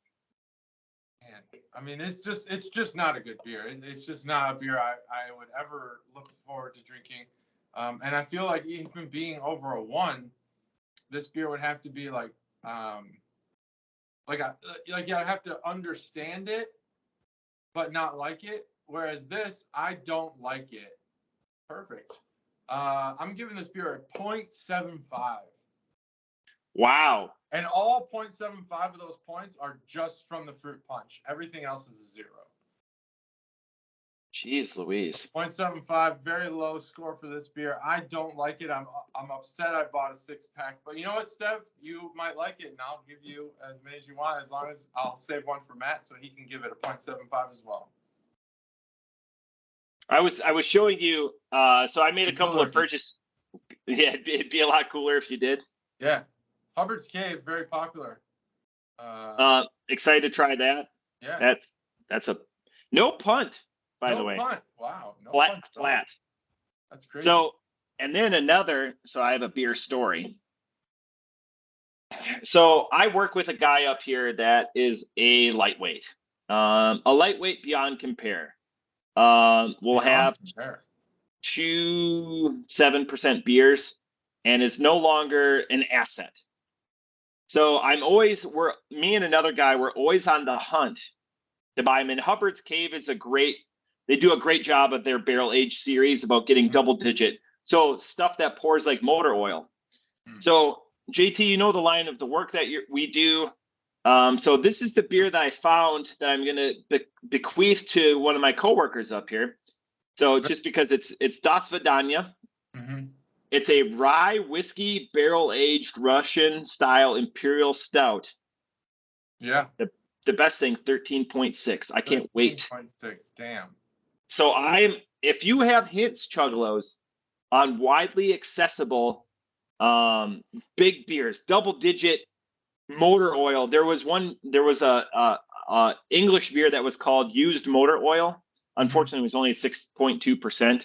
Man, it's just not a good beer. It's just not a beer I would ever look forward to drinking. And I feel like even being over a 1, this beer would have to be like you have to understand it, but not like it. Whereas this, I don't like it. Perfect. I'm giving this beer a 0.75. Wow. And all 0.75 of those points are just from the fruit punch. Everything else is a 0. Jeez Louise. 0.75, very low score for this beer. I don't like it. I'm upset I bought a 6-pack. But you know what, Steph? You might like it, and I'll give you as many as you want, as long as I'll save one for Matt so he can give it a 0.75 as well. I was showing you, so I made a couple of purchases. Yeah, it'd be a lot cooler if you did. Yeah. Hubbard's Cave, very popular. Excited to try that. Yeah. That's a no punt, by the way. No punt. Wow. No flat, punt. flat. That's crazy. So, and then so I have a beer story. So I work with a guy up here that is a lightweight beyond compare. We'll have 2 7% beers and is no longer an asset. So me and another guy, we're always on the hunt to buy them. And Hubbard's Cave is they do a great job of their barrel age series about getting double digit. So stuff that pours like motor oil. So JT, you know the line of the work that we do. So this is the beer that I found that I'm going to bequeath to one of my coworkers up here. So just because it's Das Vidania. Mm-hmm. It's a rye whiskey barrel aged Russian style imperial stout. Yeah. The best thing, 13.6. I can't wait. 13.6. Damn. So if you have hints, Chuggalos, on widely accessible big beers, double digit motor oil. There was a English beer that was called used motor oil. Unfortunately, it was only 6.2%.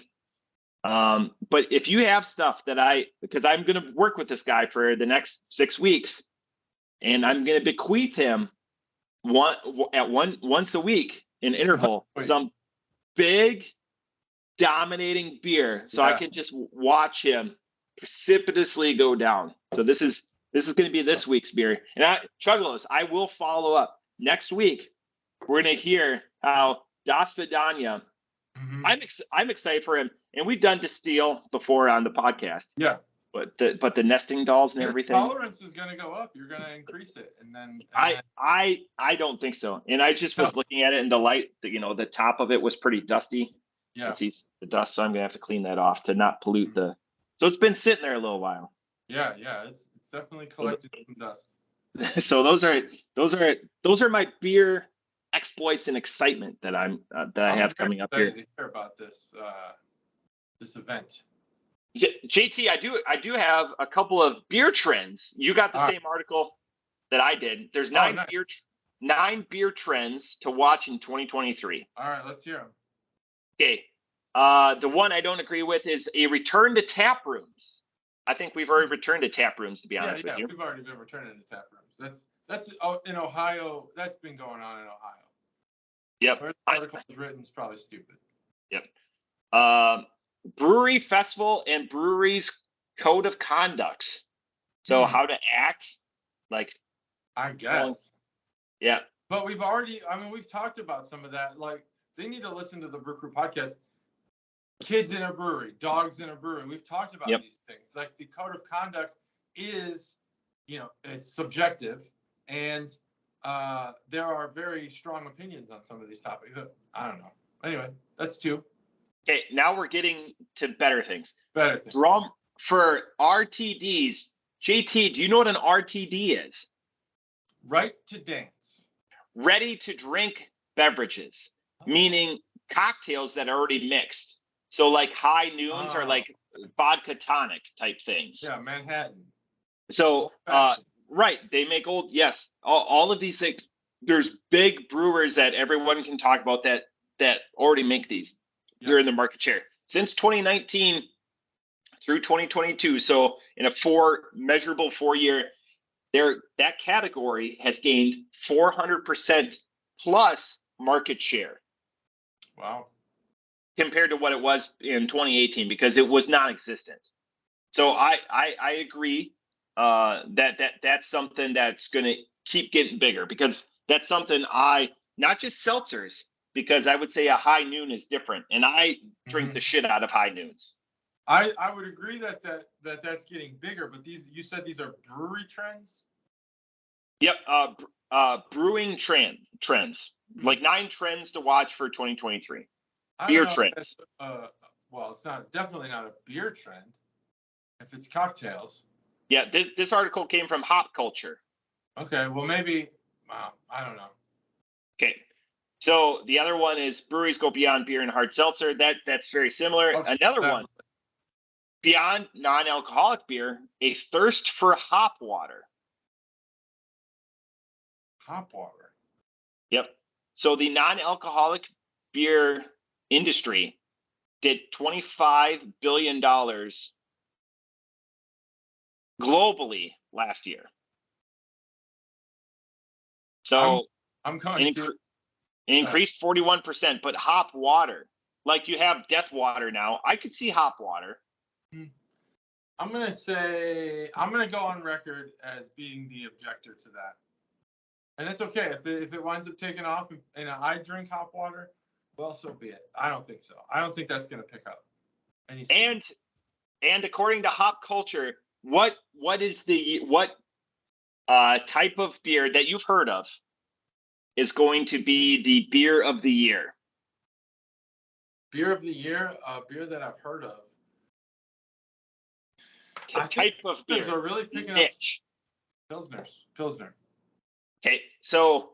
But if you have stuff because I'm going to work with this guy for the next 6 weeks, and I'm going to bequeath him once a week in interval, some big dominating beer. So I can just watch him precipitously go down. So this is going to be this week's beer. And Chuggalos, I will follow up next week. We're going to hear how Das Vidania. I'm excited for him, and we've done Distill before on the podcast. Yeah, but the nesting dolls and everything. Tolerance is going to go up. You're going to increase it, and then I don't think so. And I just was looking at it in the light. The top of it was pretty dusty. Yeah, it's the dust, so I'm going to have to clean that off to not pollute the. So it's been sitting there a little while. Yeah, it's definitely collected some dust. So those are my beer exploits and excitement that I have coming up here. To hear about this event. JT, I do have a couple of beer trends. You got the same article that I did. There's 9 beer trends to watch in 2023. All right, let's hear them. Okay. The one I don't agree with is a return to tap rooms. I think we've already returned to tap rooms, to be honest with you. We've already been returning to tap rooms. That's in Ohio. That's been going on in Ohio. Yep. Where the article is written is probably stupid. Yep. Brewery festival and breweries code of conducts. So how to act, like. I guess. Yeah. But we've talked about some of that. Like, they need to listen to the Brew Crew podcast. Kids in a brewery, dogs in a brewery. We've talked about these things. Like, the code of conduct is, it's subjective, and there are very strong opinions on some of these topics. I don't know. Anyway, that's 2. Okay, now we're getting to better things. Drum for RTDs. JT, do you know what an RTD is? Right to dance. Ready to drink beverages, meaning cocktails that are already mixed. So like high noons are like vodka tonic type things. Yeah, Manhattan. So, right, they make all of these things. There's big brewers that everyone can talk about that already make these. You're in the market share since 2019 through 2022. So in a measurable 4-year, that category has gained 400% plus market share. Wow. Compared to what it was in 2018, because it was non-existent. So I agree. that's something that's going to keep getting bigger, because that's something not just seltzers, because I would say a high noon is different, and I drink the shit out of high noons. I would agree that's getting bigger, but you said these are brewery trends? Yep. Brewing trends, like 9 trends to watch for 2023. Beer trends. Well, it's definitely not a beer trend if it's cocktails. Yeah, this article came from Hop Culture. Okay, well maybe, I don't know. Okay, so the other one is breweries go beyond beer and hard seltzer. That's very similar. Okay, Another one, beyond non-alcoholic beer, a thirst for hop water. Hop water. Yep. So the non-alcoholic beer industry did $25 billion globally last year. So I'm going to increased 41%, but hop water, like you have death water now. I could see hop water. I'm going to go on record as being the objector to that. And it's okay if it winds up taking off and I drink hop water, well, so be it. I don't think so. I don't think that's going to pick up. And according to Hop Culture, what type of beer that you've heard of is going to be the beer of the year? Beer of the year, beer that I've heard of. Type of beer. Are really picking niche. Up Pilsner. Okay, so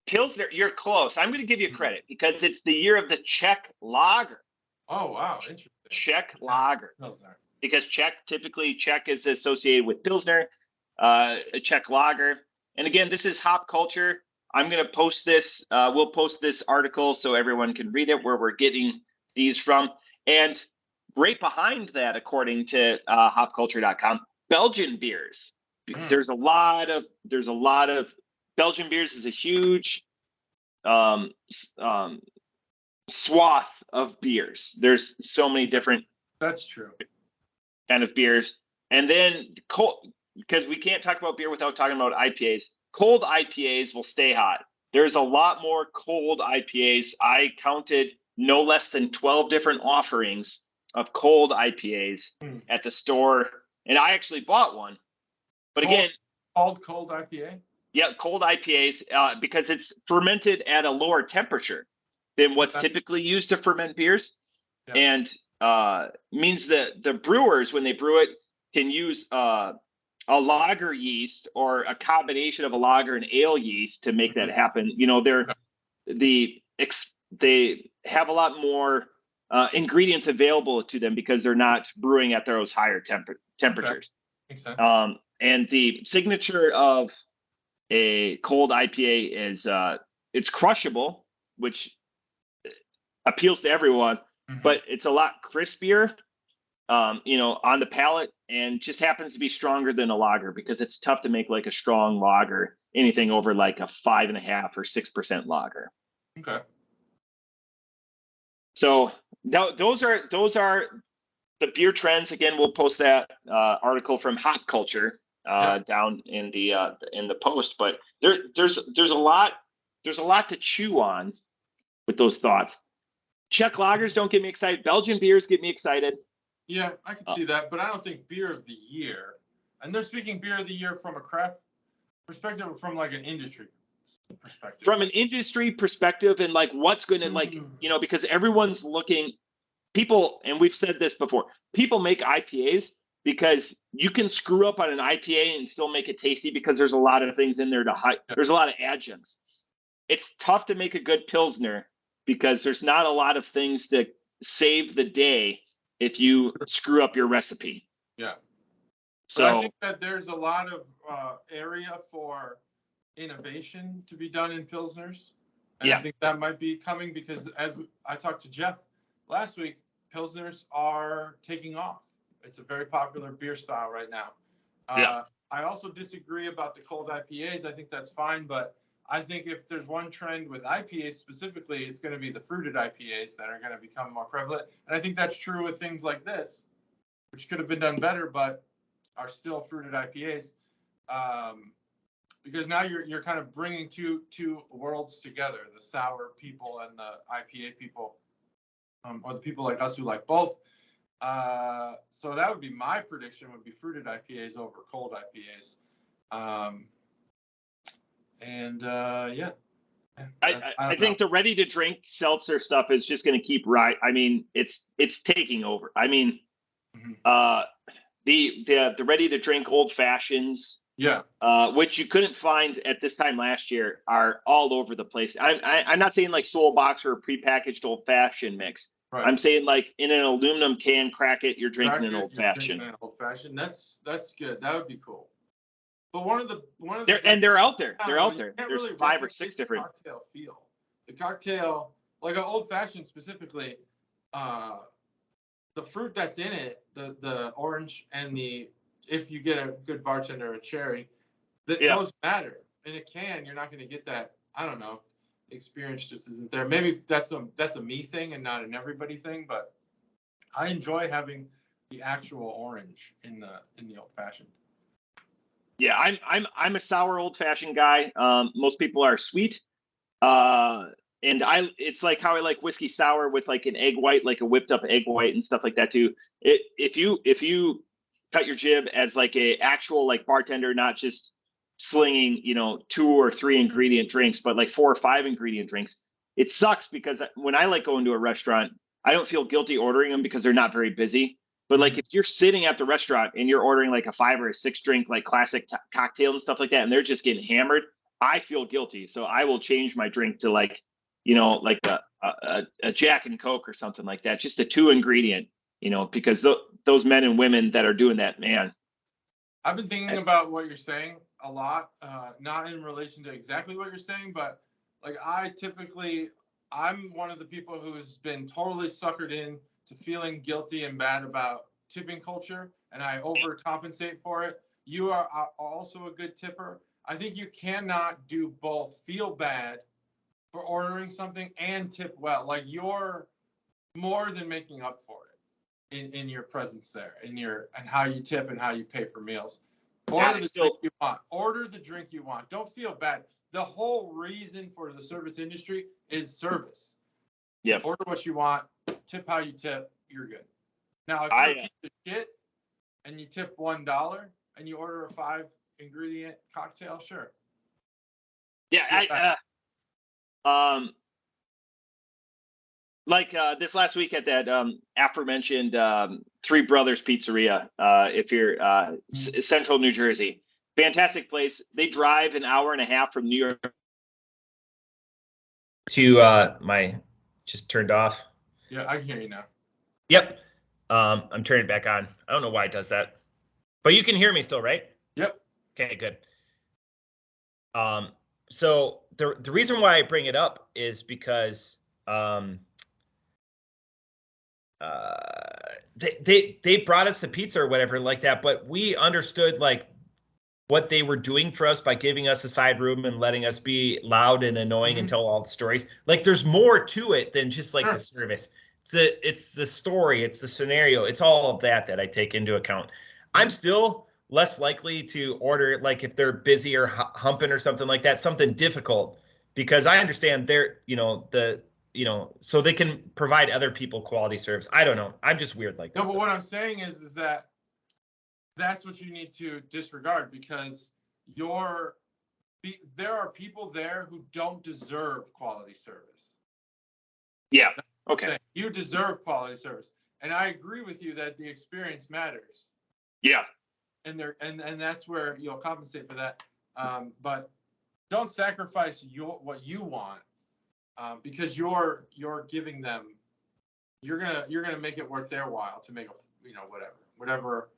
Pilsner, you're close. I'm going to give you credit because it's the year of the Czech lager. Oh, wow. Interesting. Czech lager. Pilsner. Because Czech is associated with Pilsner, a Czech lager. And again, this is Hop Culture. I'm going to post this. We'll post this article so everyone can read it, where we're getting these from. And right behind that, according to hopculture.com, Belgian beers. There's a lot of Belgian beers is a huge swath of beers. There's so many different. That's true. Kind of beers. And then cold, because we can't talk about beer without talking about IPAs. Cold IPAs will stay hot. There's a lot more cold IPAs. I counted no less than 12 different offerings of cold IPAs at the store, and I actually bought one. But cold IPA? Yeah, cold IPAs, because it's fermented at a lower temperature than what's typically used to ferment beers. Yeah. And means that the brewers, when they brew it, can use a lager yeast or a combination of a lager and ale yeast to make that happen. You know, they have a lot more ingredients available to them because they're not brewing at those higher temperatures. Okay. Makes sense. And the signature of a cold IPA is it's crushable, which appeals to everyone, but it's a lot crispier, on the palate, and just happens to be stronger than a lager because it's tough to make like a strong lager, anything over like a 5.5 or 6% lager. Okay. So those are the beer trends. Again, we'll post that article from Hop Culture down in the post. But there's a lot to chew on with those thoughts. Czech lagers don't get me excited. Belgian beers get me excited. Yeah, I can see that, but I don't think beer of the year. And they're speaking beer of the year from a craft perspective or from like an industry perspective. From an industry perspective, and like what's going to because everyone's looking. People, and we've said this before, people make IPAs because you can screw up on an IPA and still make it tasty because there's a lot of things in there there's a lot of adjuncts. It's tough to make a good Pilsner because there's not a lot of things to save the day if you screw up your recipe. Yeah. So I think that there's a lot of area for innovation to be done in Pilsners. And I think that might be coming because as I talked to Jeff last week, Pilsners are taking off. It's a very popular beer style right now. I also disagree about the cold IPAs. I think that's fine, but I think if there's one trend with IPAs specifically, it's going to be the fruited IPAs that are going to become more prevalent. And I think that's true with things like this, which could have been done better, but are still fruited IPAs, because now you're kind of bringing two worlds together: the sour people and the IPA people, or the people like us who like both. So that would be my prediction: would be fruited IPAs over cold IPAs. Yeah. I think the ready to drink seltzer stuff is just going to keep right. I mean, it's taking over. I mean, the ready to drink old fashions, which you couldn't find at this time last year, are all over the place. I'm not saying like Soul Box or a prepackaged old fashioned mix. Right. I'm saying like in an aluminum can, crack it, you're drinking an old fashioned. That's good. That would be cool. But one of the they're out there. They're out there. There's really 5 or 6 different cocktail feel. The cocktail, like an old fashioned specifically, the fruit that's in it, the orange and if you get a good bartender, a cherry, those matter. In a can, you're not going to get that. I don't know. If experience just isn't there. Maybe that's a me thing and not an everybody thing. But I enjoy having the actual orange in the old fashioned. Yeah, I'm a sour old fashioned guy. Most people are sweet, and it's like how I like whiskey sour with like an egg white, like a whipped up egg white and stuff like that too. If you cut your jib as like a actual like bartender, not just slinging 2 or 3 ingredient drinks, but like 4 or 5 ingredient drinks, it sucks because when I like going to a restaurant, I don't feel guilty ordering them because they're not very busy. But like if you're sitting at the restaurant and you're ordering like a 5 or a 6 drink like classic cocktail and stuff like that, and they're just getting hammered, I feel guilty. So I will change my drink to like like a Jack and Coke or something like that, just a 2 ingredient, because those men and women that are doing that, man. I've been thinking about what you're saying a lot, not in relation to exactly what you're saying, but like I'm one of the people who's been totally suckered in to feeling guilty and bad about tipping culture, and I overcompensate for it. You are also a good tipper. I think you cannot do both. Feel bad for ordering something and tip well. Like you're more than making up for it in your presence there, and how you tip and how you pay for meals. Order the drink you want. Order the drink you want. Don't feel bad. The whole reason for the service industry is service. Yeah. Order what you want. Tip how you tip. You're good. Now, if you're a piece of shit and you tip $1 and you order a 5 ingredient cocktail, sure. Yeah, this last week at that aforementioned Three Brothers Pizzeria, if you're Central New Jersey, fantastic place. They drive an hour and a half from New York to my just turned off. Yeah, I can hear you now. Yep. I'm turning it back on. I don't know why it does that, but you can hear me still, right? Yep. Okay, good. So the reason why I bring it up is because they brought us the pizza or whatever like that, but we understood like what they were doing for us by giving us a side room and letting us be loud and annoying and tell all the stories. Like there's more to it than just like the service. It's the story, it's the scenario, it's all of that I take into account. I'm still less likely to order, like if they're busy or humping or something like that, something difficult, because I understand they're, so they can provide other people quality service. I don't know. I'm just weird like that. No, but what I'm saying is that that's what you need to disregard, because there are people there who don't deserve quality service. Yeah. Okay. You deserve quality service. And I agree with you that the experience matters. Yeah. And that's where you'll compensate for that. But don't sacrifice what you want, because you're giving them, you're gonna make it worth their while to make whatever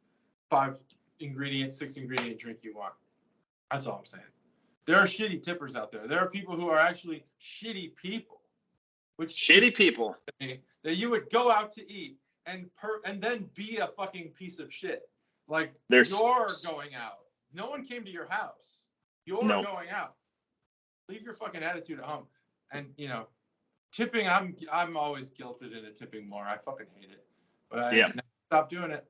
5 ingredient, 6 ingredient drink you want. That's all I'm saying. There are shitty tippers out there. There are people who are actually shitty people. People that you would go out to eat and then be a fucking piece of shit. Like you're going out. No one came to your house. You're going out. Leave your fucking attitude at home. And tipping, I'm always guilted into tipping more. I fucking hate it. But I never stop doing it.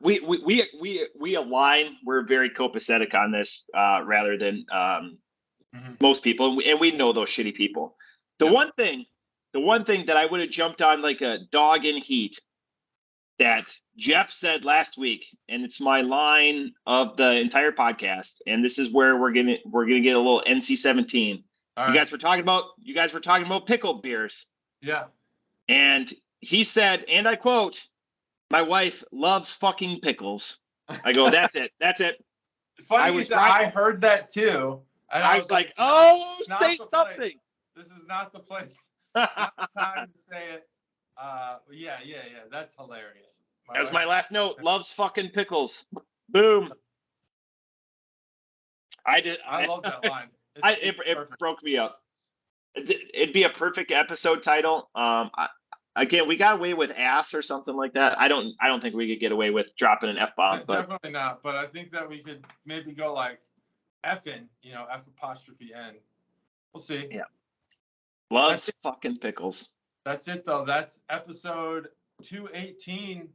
We align. We're very copacetic on this, rather than most people, and we know those shitty people. The one thing that I would have jumped on like a dog in heat that Jeff said last week, and it's my line of the entire podcast, and this is where we're gonna get a little NC-17. You guys were talking about pickle beers. Yeah. And he said, and I quote, "My wife loves fucking pickles." I go, that's it. Funny you said, I heard that too. And I was like, oh, say something. Place. This is not the place. Not the time to say it. Yeah. That's hilarious. That was my last note. Loves fucking pickles. Boom. I love that line. It broke me up. It'd be a perfect episode title. Again, we got away with ass or something like that. I don't think we could get away with dropping an F-bomb. Definitely not. But I think that we could maybe go like F-in, F''N. We'll see. Yeah. Loves fucking pickles. That's it though. That's episode 218.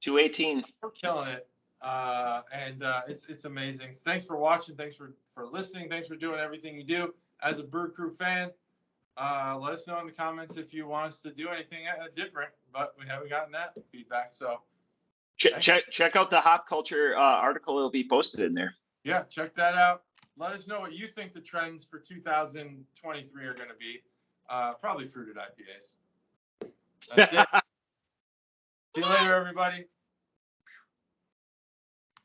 218. We're killing it. And it's amazing. So thanks for watching. Thanks for listening. Thanks for doing everything you do as a Brew Crew fan. Let us know in the comments if you want us to do anything different, but we haven't gotten that feedback. So check out the Hop Culture article. It'll be posted in there. Yeah, check that out. Let us know what you think the trends for 2023 are going to be. Probably fruited IPAs. That's it. See you later, everybody.